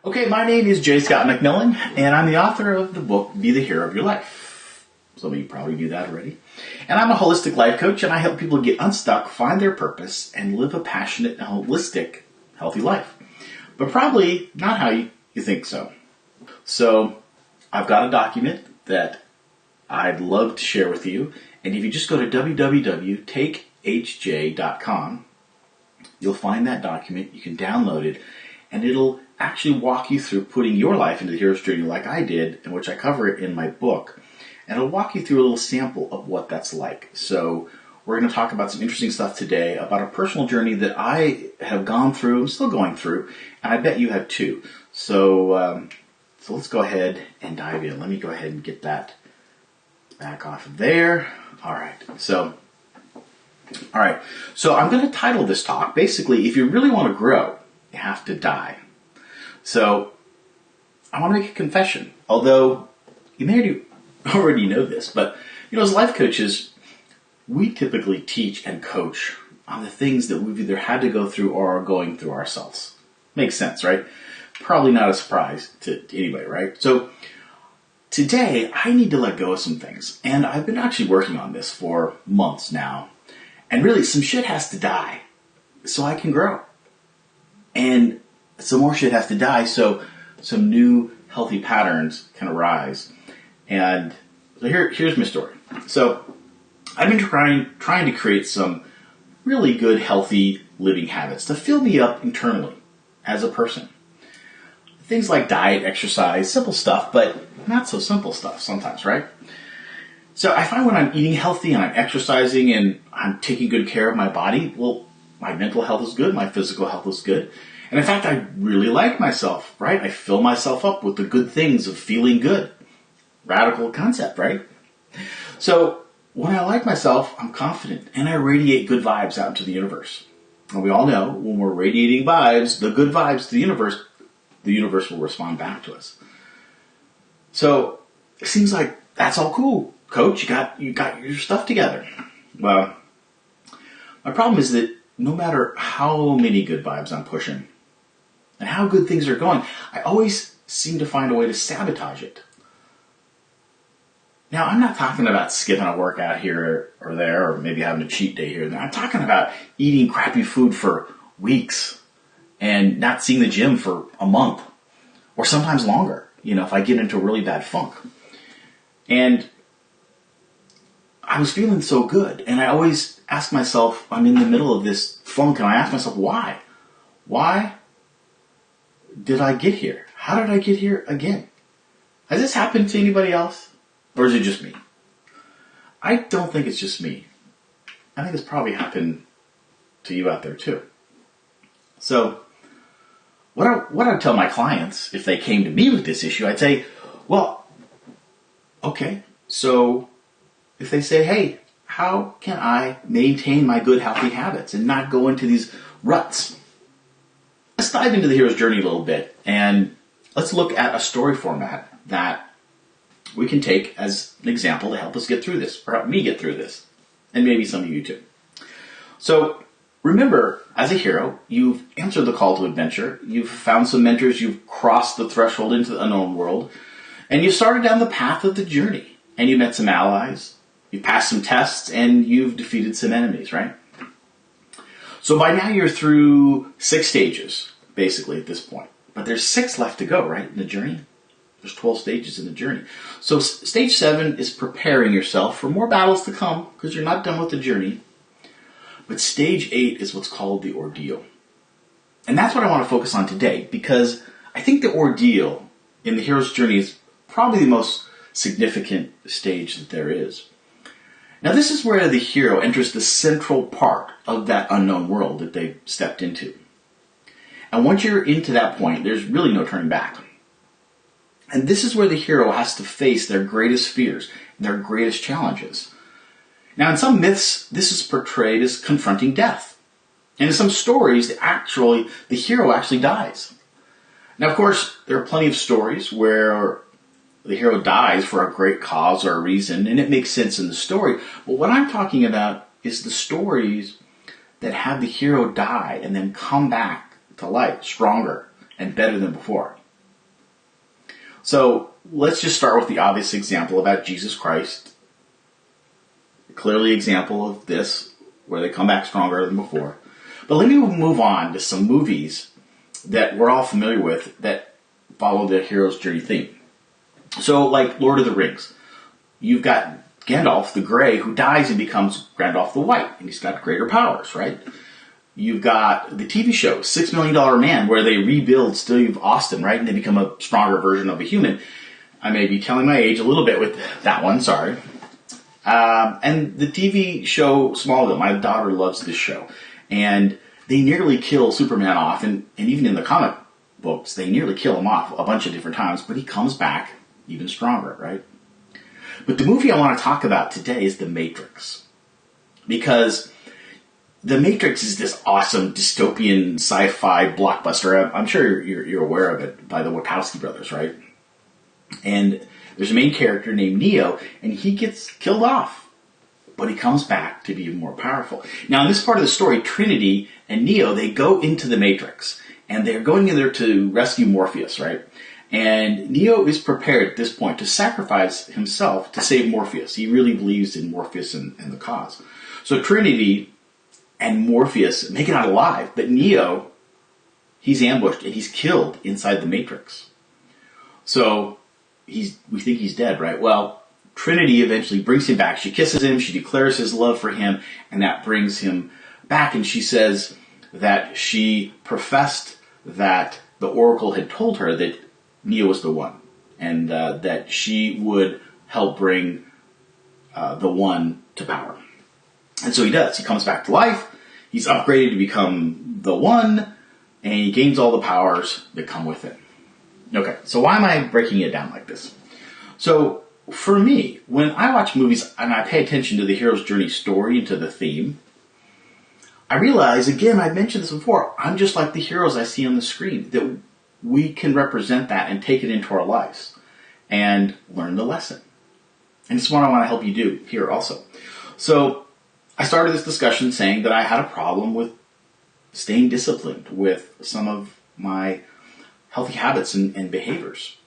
Okay, my name is J. Scott MacMillan, and I'm the author of the book, Be the Hero of Your Life. Some of you probably knew that already. And I'm a holistic life coach, and I help people get unstuck, find their purpose, and live a passionate, holistic, healthy life. But probably not how you think so. So, I've got a document that I'd love to share with you. And if you just go to www.takehj.com, you'll find that document. You can download it, and it'll actually walk you through putting your life into the hero's journey like I did, in which I cover it in my book. And it'll walk you through a little sample of what that's like. So we're going to talk about some interesting stuff today about a personal journey that I have gone through, I'm still going through, and I bet you have too. So let's go ahead and dive in. Let me go ahead and get that back off of there. All right. So I'm going to title this talk, basically, if you really want to grow, you have to die. So, I want to make a confession, although you may already know this, but, as life coaches, we typically teach and coach on the things that we've either had to go through or are going through ourselves. Makes sense, right? Probably not a surprise to anybody, right? So, today, I need to let go of some things, and I've been actually working on this for months now, and really, some shit has to die so I can grow. And some more shit has to die so some new healthy patterns can arise. And so here's my story. So I've been trying to create some really good, healthy living habits to fill me up internally as a person. Things like diet, exercise, simple stuff, but not so simple stuff sometimes, right? So I find when I'm eating healthy and I'm exercising and I'm taking good care of my body, well, my mental health is good, my physical health is good. And in fact, I really like myself, right? I fill myself up with the good things of feeling good. Radical concept, right? So when I like myself, I'm confident and I radiate good vibes out into the universe. And we all know when we're radiating vibes, the good vibes to the universe will respond back to us. So it seems like that's all cool, coach. You got your stuff together. Well, my problem is that no matter how many good vibes I'm pushing and how good things are going, I always seem to find a way to sabotage it. Now, I'm not talking about skipping a workout here or there, or maybe having a cheat day here and there. I'm talking about eating crappy food for weeks and not seeing the gym for a month or sometimes longer, if I get into a really bad funk. And I was feeling so good, and I always ask myself, I'm in the middle of this funk, and I ask myself, why? Why did I get here? How did I get here again? Has this happened to anybody else? Or is it just me? I don't think it's just me. I think it's probably happened to you out there too. So, what I tell my clients, if they came to me with this issue, I'd say, well, okay, so if they say, hey, how can I maintain my good, healthy habits and not go into these ruts? Let's dive into the hero's journey a little bit, and let's look at a story format that we can take as an example to help us get through this, or help me get through this, and maybe some of you too. So, remember, as a hero, you've answered the call to adventure, you've found some mentors, you've crossed the threshold into the unknown world, and you started down the path of the journey, and you met some allies, you passed some tests, and you've defeated some enemies, right? So by now you're through 6 stages, basically, at this point. But there's 6 left to go, right, in the journey? There's 12 stages in the journey. So stage 7 is preparing yourself for more battles to come, because you're not done with the journey. But stage 8 is what's called the ordeal. And that's what I want to focus on today, because I think the ordeal in the hero's journey is probably the most significant stage that there is. Now, this is where the hero enters the central part of that unknown world that they've stepped into. And once you're into that point, there's really no turning back. And this is where the hero has to face their greatest fears, their greatest challenges. Now, in some myths, this is portrayed as confronting death. And in some stories, the hero actually dies. Now, of course, there are plenty of stories where the hero dies for a great cause or a reason, and it makes sense in the story. But what I'm talking about is the stories that have the hero die and then come back to life stronger and better than before. So let's just start with the obvious example about Jesus Christ. Clearly example of this, where they come back stronger than before. But let me move on to some movies that we're all familiar with that follow the hero's journey theme. So like Lord of the Rings. You've got Gandalf the Grey who dies and becomes Gandalf the White, and he's got greater powers, right? You've got the TV show, $6 Million Man, where they rebuild Steve Austin, right? And they become a stronger version of a human. I may be telling my age a little bit with that one, sorry. And the TV show Smallville, my daughter loves this show. And they nearly kill Superman off, and even in the comic books, they nearly kill him off a bunch of different times, but he comes back even stronger, right? But the movie I want to talk about today is The Matrix. Because The Matrix is this awesome dystopian sci-fi blockbuster. I'm sure you're aware of it by the Wachowski brothers, right? And there's a main character named Neo, and he gets killed off. But he comes back to be even more powerful. Now, in this part of the story, Trinity and Neo, they go into the Matrix. And they're going in there to rescue Morpheus, right? And Neo is prepared at this point to sacrifice himself to save Morpheus. He really believes in Morpheus and the cause. So Trinity and Morpheus make it out alive, but Neo, he's ambushed and he's killed inside the Matrix. So we think he's dead, right? Well, Trinity eventually brings him back. She kisses him, she declares his love for him, and that brings him back. And she says that she professed that the Oracle had told her that Neo was the one, and that she would help bring the one to power. And so he does. He comes back to life. He's upgraded to become the one, and he gains all the powers that come with it. Okay, so why am I breaking it down like this? So for me, when I watch movies and I pay attention to the hero's journey story and to the theme, I realize, again, I've mentioned this before, I'm just like the heroes I see on the screen, that we can represent that and take it into our lives and learn the lesson. And this is what I want to help you do here also. So I started this discussion saying that I had a problem with staying disciplined with some of my healthy habits and behaviors,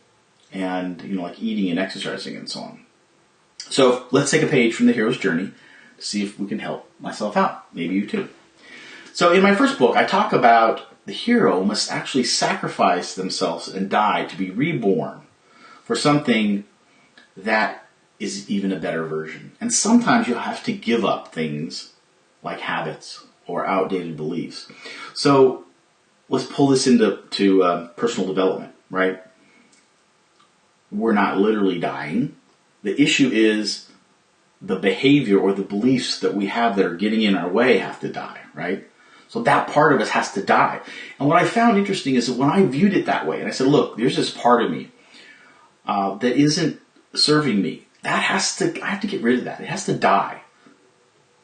and like eating and exercising and so on. So let's take a page from the hero's journey to see if we can help myself out. Maybe you too. So in my first book, I talk about the hero must actually sacrifice themselves and die to be reborn for something that is even a better version. And sometimes you'll have to give up things like habits or outdated beliefs. So let's pull this into personal development, right? We're not literally dying. The issue is the behavior or the beliefs that we have that are getting in our way have to die, right? So that part of us has to die. And what I found interesting is that when I viewed it that way, and I said, look, there's this part of me that isn't serving me. I have to get rid of that. It has to die.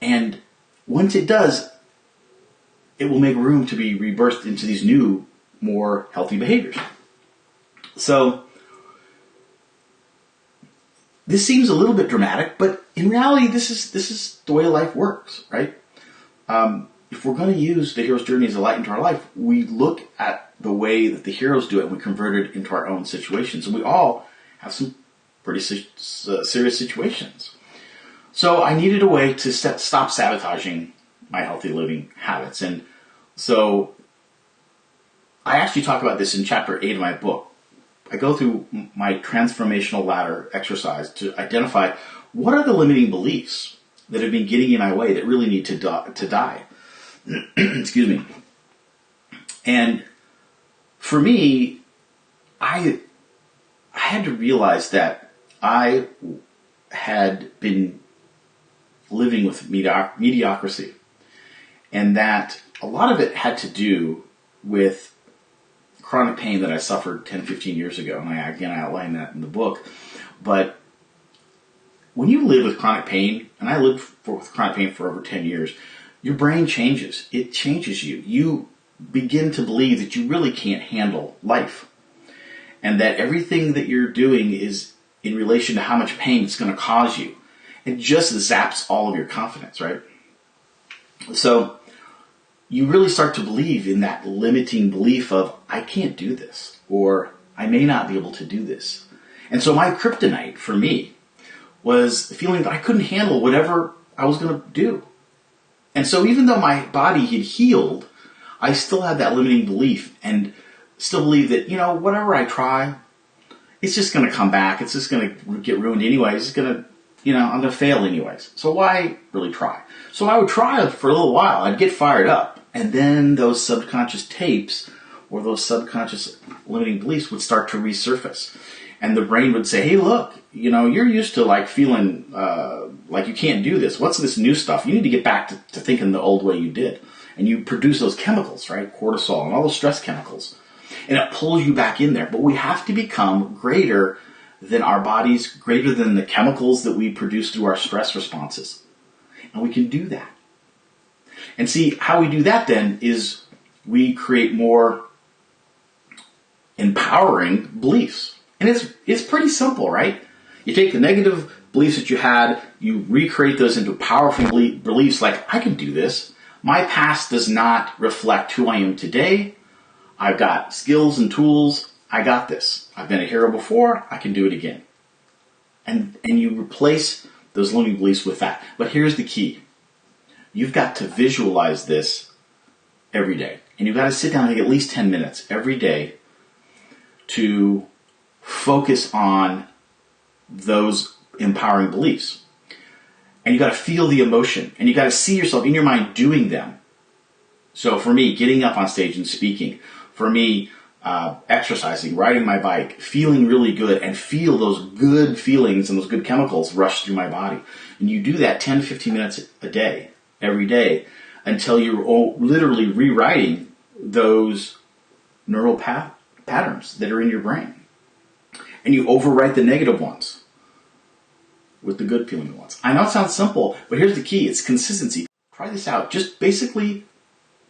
And once it does, it will make room to be rebirthed into these new, more healthy behaviors. So this seems a little bit dramatic, but in reality, this is the way life works, right? If we're going to use the hero's journey as a light into our life, we look at the way that the heroes do it and we convert it into our own situations. And we all have some pretty serious situations. So I needed a way to stop sabotaging my healthy living habits. And so I actually talk about this in chapter 8 of my book. I go through my transformational ladder exercise to identify what are the limiting beliefs that have been getting in my way that really need to die. Excuse me. And for me, I had to realize that I had been living with mediocrity, and that a lot of it had to do with chronic pain that I suffered 10, 15 years ago. And I outline that in the book. But when you live with chronic pain, and I lived with chronic pain for over 10 years, your brain changes. It changes you. You begin to believe that you really can't handle life, and that everything that you're doing is in relation to how much pain it's going to cause you. It just zaps all of your confidence, right? So you really start to believe in that limiting belief of, I can't do this, or I may not be able to do this. And so my kryptonite for me was feeling that I couldn't handle whatever I was going to do. And so even though my body had healed, I still had that limiting belief and still believe that, whatever I try, it's just going to come back. It's just going to get ruined anyway. It's just going to, I'm going to fail anyways. So why really try? So I would try for a little while. I'd get fired up. And then those subconscious tapes or those subconscious limiting beliefs would start to resurface. And the brain would say, hey, look, you're used to like feeling like you can't do this. What's this new stuff? You need to get back to thinking the old way you did. And you produce those chemicals, right? Cortisol and all those stress chemicals. And it pulls you back in there. But we have to become greater than our bodies, greater than the chemicals that we produce through our stress responses. And we can do that. And see, how we do that then is we create more empowering beliefs. And it's pretty simple, right? You take the negative beliefs that you had, you recreate those into powerful beliefs like, I can do this. My past does not reflect who I am today. I've got skills and tools. I got this. I've been a hero before. I can do it again. And you replace those limiting beliefs with that. But here's the key. You've got to visualize this every day. And you've got to sit down and take at least 10 minutes every day to focus on those empowering beliefs. And you got to feel the emotion. And you got to see yourself in your mind doing them. So for me, getting up on stage and speaking. For me, exercising, riding my bike, feeling really good, and feel those good feelings and those good chemicals rush through my body. And you do that 10 to 15 minutes a day, every day, until you're literally rewriting those neural patterns that are in your brain. And you overwrite the negative ones with the good feeling ones. I know it sounds simple, but here's the key. It's consistency. Try this out. Just basically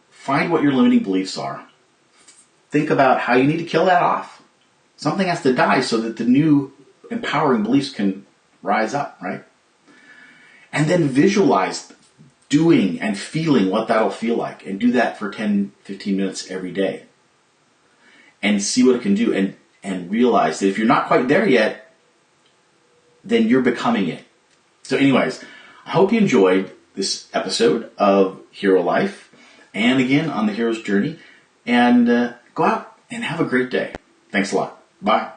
find what your limiting beliefs are. Think about how you need to kill that off. Something has to die so that the new empowering beliefs can rise up, right? And then visualize doing and feeling what that'll feel like. And do that for 10, 15 minutes every day. And see what it can do. And realize that if you're not quite there yet, then you're becoming it. So anyways, I hope you enjoyed this episode of Hero Life. And again, on the hero's journey. And go out and have a great day. Thanks a lot. Bye.